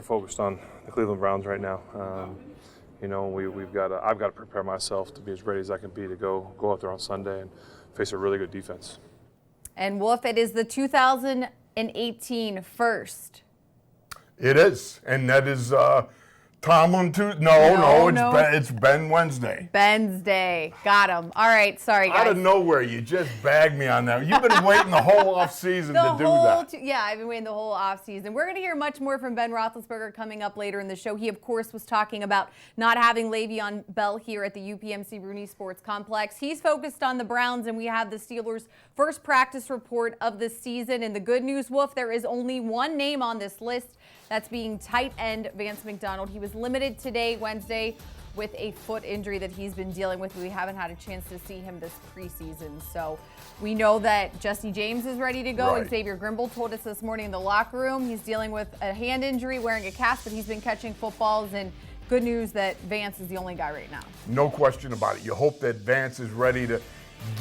focused on the Cleveland Browns right now. You know, I've got to prepare myself to be as ready as I can be to go out there on Sunday and face a really good defense. And Wolf, it is the 2018 first. It is, and that is Tomlin too. No, it's Ben Wednesday. Ben's Day. Got him. All right, sorry guys. Out of nowhere, you just bagged me on that. You've been waiting the whole off season to do that. Yeah, I've been waiting the whole off season. We're going to hear much more from Ben Roethlisberger coming up later in the show. He, of course, was talking about not having Le'Veon Bell here at the UPMC Rooney Sports Complex. He's focused on the Browns, and we have the Steelers' first practice report of the season. And the good news, Wolf, there is only one name on this list. That's being tight end Vance McDonald. He was limited today, Wednesday, with a foot injury that he's been dealing with. We haven't had a chance to see him this preseason. So we know that Jesse James is ready to go. Right. Xavier Grimble told us this morning in the locker room he's dealing with a hand injury, wearing a cast, but he's been catching footballs. And good news that Vance is the only guy right now. No question about it. You hope that Vance is ready to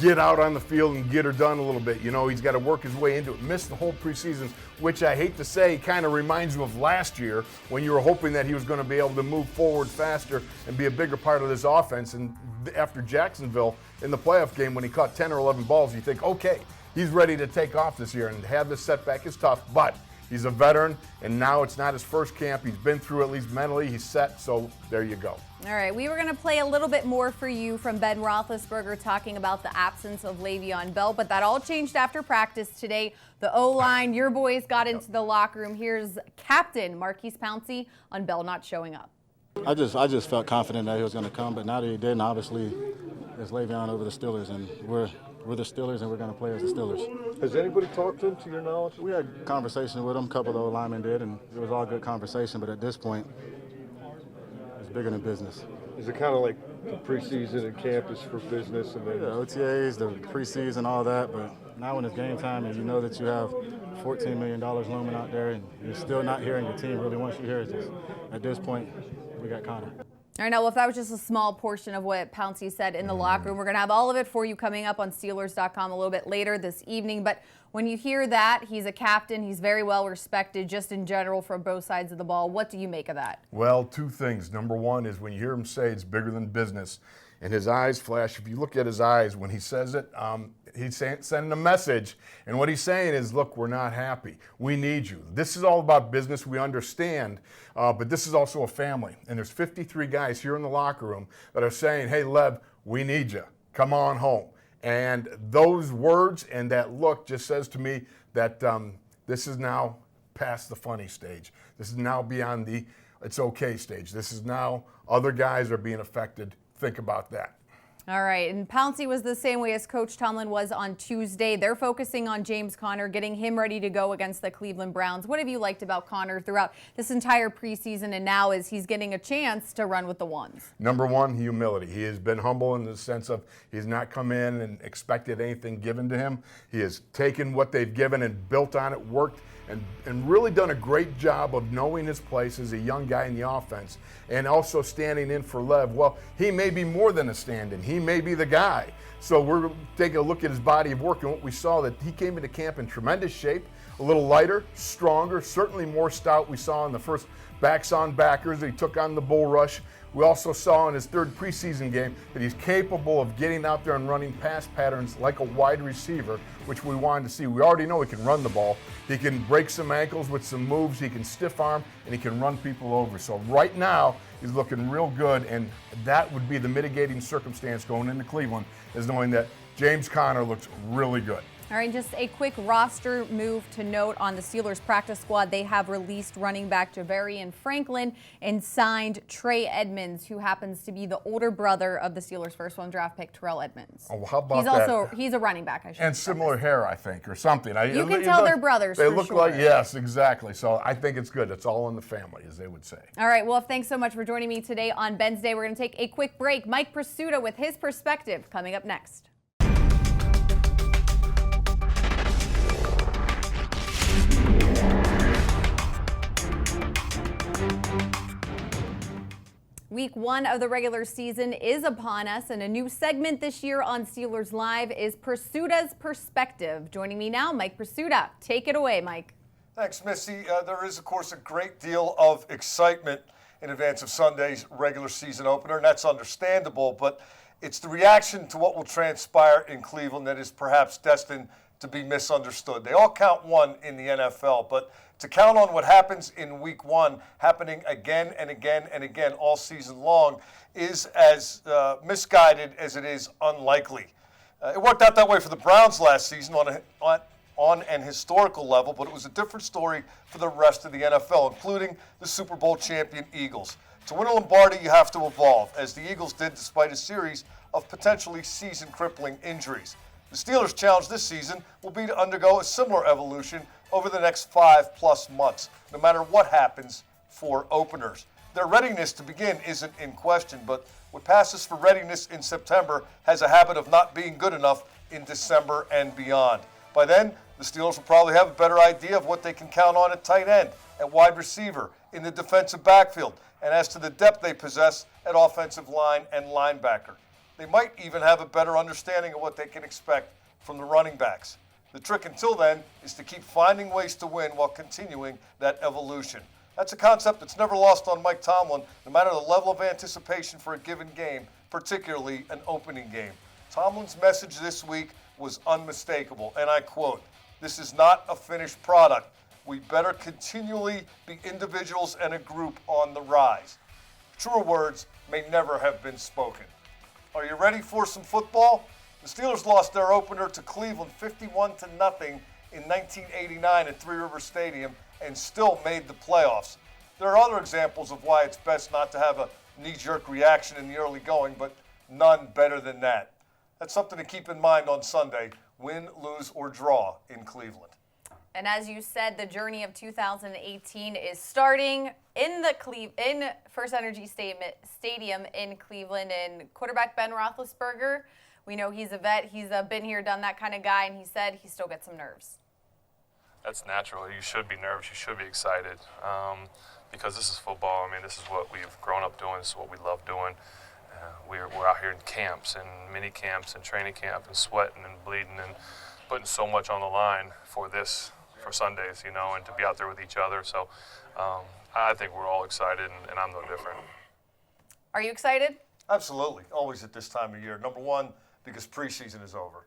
get out on the field and get her done a little bit. You know, he's got to work his way into it. Missed the whole preseason, which I hate to say kind of reminds you of last year when you were hoping that he was going to be able to move forward faster and be a bigger part of this offense. And after Jacksonville in the playoff game when he caught 10 or 11 balls, you think, okay, he's ready to take off this year. And to have this setback is tough, but he's a veteran, and now it's not his first camp. He's been through at least mentally. He's set, so there you go. All right, we were going to play a little bit more for you from Ben Roethlisberger talking about the absence of Le'Veon Bell, but that all changed after practice today. The O-line, your boys got into the locker room. Here's Captain Marquise Pouncey on Bell not showing up. I just felt confident that he was going to come, but now that he didn't, obviously, it's Le'Veon over the Steelers, and we're the Steelers, and we're going to play as the Steelers. Has anybody talked to him, to your knowledge? We had conversation with him, a couple of the linemen did, and it was all good conversation, but at this point, it's bigger than business. Is it kind of like the preseason and camp is for business? And then OTAs, the preseason, all that, but now when it's game time and you know that you have $14 million looming out there and you're still not hearing your team really wants you here, it's just, at this point, we got Connor. All right, now, well, if that was just a small portion of what Pouncey said in the locker room, we're going to have all of it for you coming up on Steelers.com a little bit later this evening. But when you hear that, he's a captain. He's very well respected just in general from both sides of the ball. What do you make of that? Well, two things. Number one is when you hear him say it's bigger than business, and his eyes flash. If you look at his eyes when he says it, he's sending a message. And what he's saying is, look, we're not happy. We need you. This is all about business. We understand. But this is also a family. And there's 53 guys here in the locker room that are saying, hey, Lev, we need you. Come on home. And those words and that look just says to me that this is now past the funny stage. This is now beyond the it's okay stage. This is now other guys are being affected. Think about that. All right, and Pouncey was the same way as Coach Tomlin was on Tuesday. They're focusing on James Conner, getting him ready to go against the Cleveland Browns. What have you liked about Conner throughout this entire preseason and now as he's getting a chance to run with the ones? Number one, humility. He has been humble in the sense of he's not come in and expected anything given to him. He has taken what they've given and built on it, worked, and really done a great job of knowing his place as a young guy in the offense and also standing in for Lev. Well, he may be more than a stand-in. He may be the guy. So we're taking a look at his body of work and what we saw that he came into camp in tremendous shape, a little lighter, stronger, certainly more stout we saw in the first backs on backers. He took on the bull rush. We also saw in his third preseason game that he's capable of getting out there and running pass patterns like a wide receiver, which we wanted to see. We already know he can run the ball. He can break some ankles with some moves. He can stiff arm, and he can run people over. So right now, he's looking real good, and that would be the mitigating circumstance going into Cleveland, is knowing that James Conner looks really good. All right, just a quick roster move to note on the Steelers practice squad. They have released running back Javarian Franklin and signed Trey Edmonds, who happens to be the older brother of the Steelers' first-round draft pick, Terrell Edmonds. Oh, how about that? He's a running back, I should say. And similar hair, I think, or something. You can tell they're brothers, They for look sure. like, yes, exactly. So I think it's good. It's all in the family, as they would say. All right, well, thanks so much for joining me today on Ben's Day. We're going to take a quick break. Mike Prisuta with his perspective coming up next. Week 1 of the regular season is upon us, and a new segment this year on Steelers Live is Prisuta's Perspective. Joining me now, Mike Prisuta. Take it away, Mike. Thanks, Missi. There is, of course, a great deal of excitement in advance of Sunday's regular season opener, and that's understandable, but it's the reaction to what will transpire in Cleveland that is perhaps destined to be misunderstood. They all count one in the NFL, but to count on what happens in week one happening again and again and again all season long is as misguided as it is unlikely. It worked out that way for the Browns last season on an historical level, but it was a different story for the rest of the NFL, including the Super Bowl champion Eagles. To win a Lombardi, you have to evolve, as the Eagles did despite a series of potentially season-crippling injuries. The Steelers' challenge this season will be to undergo a similar evolution over the next 5+ months, no matter what happens for openers. Their readiness to begin isn't in question, but what passes for readiness in September has a habit of not being good enough in December and beyond. By then, the Steelers will probably have a better idea of what they can count on at tight end, at wide receiver, in the defensive backfield, and as to the depth they possess at offensive line and linebacker. They might even have a better understanding of what they can expect from the running backs. The trick until then is to keep finding ways to win while continuing that evolution. That's a concept that's never lost on Mike Tomlin, no matter the level of anticipation for a given game, particularly an opening game. Tomlin's message this week was unmistakable, and I quote, "This is not a finished product. We better continually be individuals and a group on the rise." Truer words may never have been spoken. Are you ready for some football? The Steelers lost their opener to Cleveland 51-0 in 1989 at Three River Stadium and still made the playoffs. There are other examples of why it's best not to have a knee-jerk reaction in the early going, but none better than that. That's something to keep in mind on Sunday, win, lose, or draw in Cleveland. And as you said, the journey of 2018 is starting in First Energy Stadium in Cleveland. And quarterback Ben Roethlisberger, we know he's a vet. He's been here, done that kind of guy, and he said he still gets some nerves. That's natural. You should be nervous. You should be excited because this is football. I mean, this is what we've grown up doing. This is what we love doing. We're out here in camps and mini camps and training camp and sweating and bleeding and putting so much on the line for Sundays, and to be out there with each other. So I think we're all excited, and I'm no different. Are you excited? Absolutely. Always at this time of year. Number one, because preseason is over.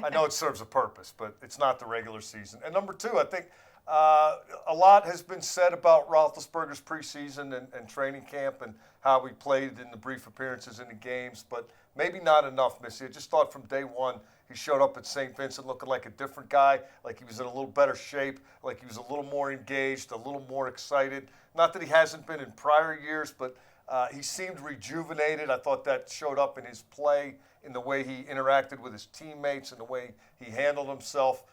I know it serves a purpose, but it's not the regular season. And number two, I think a lot has been said about Roethlisberger's preseason and training camp and how he played in the brief appearances in the games, but maybe not enough, Missi. I just thought from day one he showed up at St. Vincent looking like a different guy, like he was in a little better shape, like he was a little more engaged, a little more excited. Not that he hasn't been in prior years, but he seemed rejuvenated. I thought that showed up in his play, in the way he interacted with his teammates, and the way he handled himself.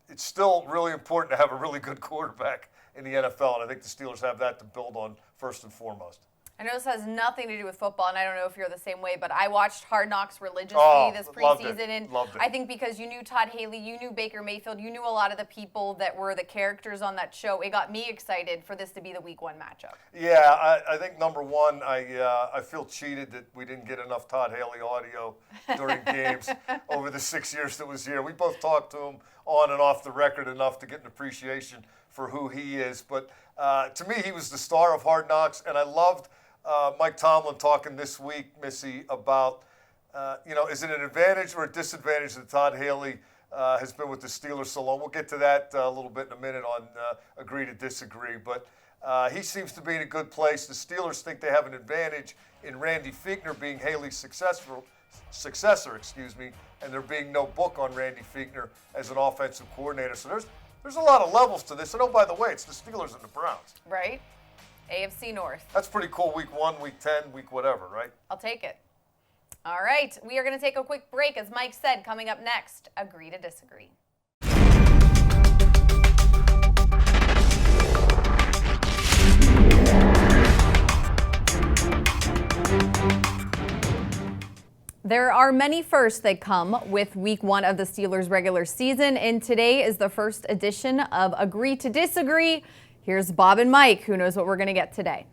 It's still really important to have a really good quarterback in the NFL, and I think the Steelers have that to build on first and foremost. I know this has nothing to do with football, and I don't know if you're the same way, but I watched Hard Knocks religiously this preseason, and I think because you knew Todd Haley, you knew Baker Mayfield, you knew a lot of the people that were the characters on that show. It got me excited for this to be the Week 1 matchup. Yeah, I think number one, I feel cheated that we didn't get enough Todd Haley audio during games over the 6 years that was here. We both talked to him on and off the record enough to get an appreciation for who he is. But to me, he was the star of Hard Knocks, and I loved Mike Tomlin talking this week, Missi, about, is it an advantage or a disadvantage that Todd Haley has been with the Steelers so long? We'll get to that a little bit in a minute on agree to disagree. But he seems to be in a good place. The Steelers think they have an advantage in Randy Fichtner being Haley's successor, and there being no book on Randy Fichtner as an offensive coordinator. So there's a lot of levels to this. And, oh, by the way, it's the Steelers and the Browns. Right. AFC North. That's pretty cool. Week 1, Week 10, week whatever, right? I'll take it. All right. We are going to take a quick break. As Mike said, coming up next, Agree to Disagree. There are many firsts that come with Week 1 of the Steelers' regular season, and today is the first edition of Agree to Disagree. Here's Bob and Mike, who knows what we're going to get today.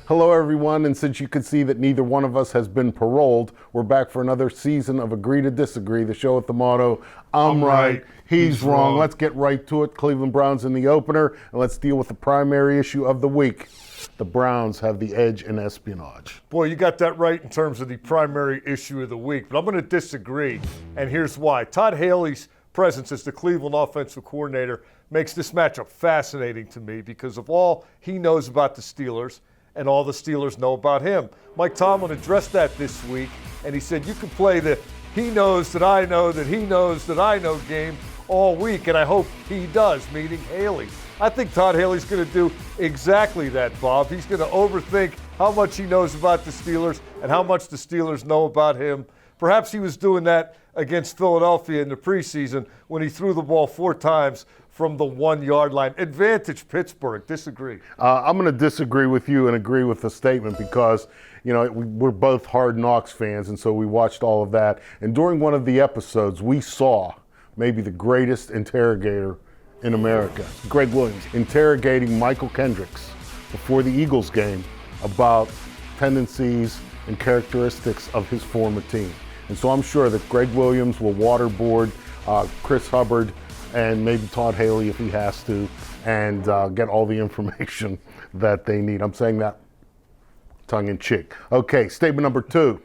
Hello, everyone, and since you can see that neither one of us has been paroled, we're back for another season of Agree to Disagree, the show with the motto, I'm right, he's wrong. Let's get right to it. Cleveland Browns in the opener, and let's deal with the primary issue of the week. The Browns have the edge in espionage. Boy, you got that right in terms of the primary issue of the week, but I'm going to disagree, and here's why. Todd Haley's presence as the Cleveland offensive coordinator makes this matchup fascinating to me because of all he knows about the Steelers and all the Steelers know about him. Mike Tomlin addressed that this week, and he said you can play the he knows that I know that he knows that I know game all week, and I hope he does, meaning Haley. I think Todd Haley's going to do exactly that, Bob. He's going to overthink how much he knows about the Steelers and how much the Steelers know about him. Perhaps he was doing that against Philadelphia in the preseason when he threw the ball 4 times from the 1-yard line. Advantage Pittsburgh. Disagree. I'm going to disagree with you and agree with the statement because, you know, we're both Hard Knocks fans, and so we watched all of that. And during one of the episodes, we saw maybe the greatest interrogator in America, Greg Williams, interrogating Michael Kendricks before the Eagles game about tendencies and characteristics of his former team. And so I'm sure that Greg Williams will waterboard Chris Hubbard and maybe Todd Haley if he has to, and get all the information that they need. I'm saying that tongue in cheek. Okay, statement number 2.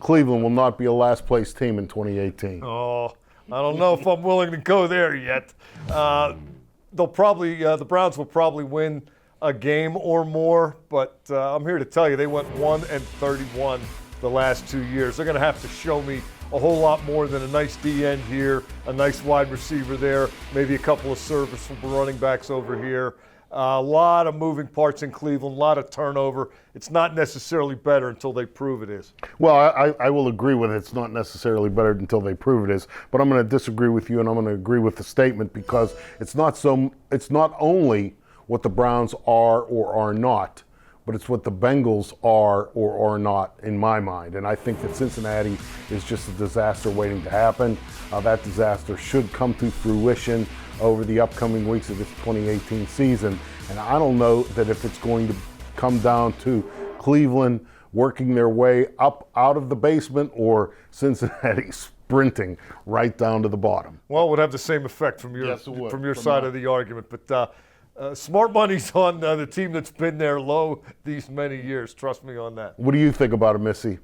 Cleveland will not be a last place team in 2018. Oh, I don't know if I'm willing to go there yet. They'll probably, the Browns will probably win a game or more, but I'm here to tell you they went 1-31 the last 2 years. They're going to have to show me a whole lot more than a nice D end here, a nice wide receiver there, maybe a couple of serviceable running backs over here. A lot of moving parts in Cleveland, a lot of turnover. It's not necessarily better until they prove it is. Well, I will agree with it. It's not necessarily better until they prove it is, but I'm going to disagree with you, and I'm going to agree with the statement because it's not only what the Browns are or are not, but it's what the Bengals are or are not in my mind. And I think that Cincinnati is just a disaster waiting to happen. That disaster should come to fruition over the upcoming weeks of this 2018 season. And I don't know that if it's going to come down to Cleveland working their way up out of the basement or Cincinnati sprinting right down to the bottom. Well, it would have the same effect from your, from your side of the argument. But smart money's on the team that's been there low these many years. Trust me on that. What do you think about it, Missi?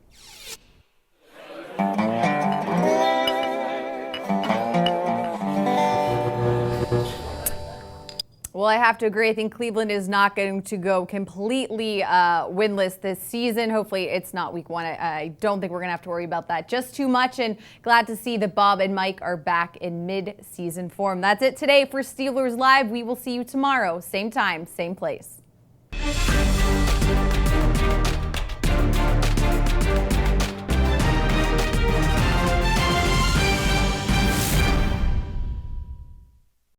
Well, I have to agree. I think Cleveland is not going to go completely winless this season. Hopefully it's not week 1. I don't think we're going to have to worry about that just too much. And glad to see that Bob and Mike are back in mid-season form. That's it today for Steelers Live. We will see you tomorrow. Same time, same place.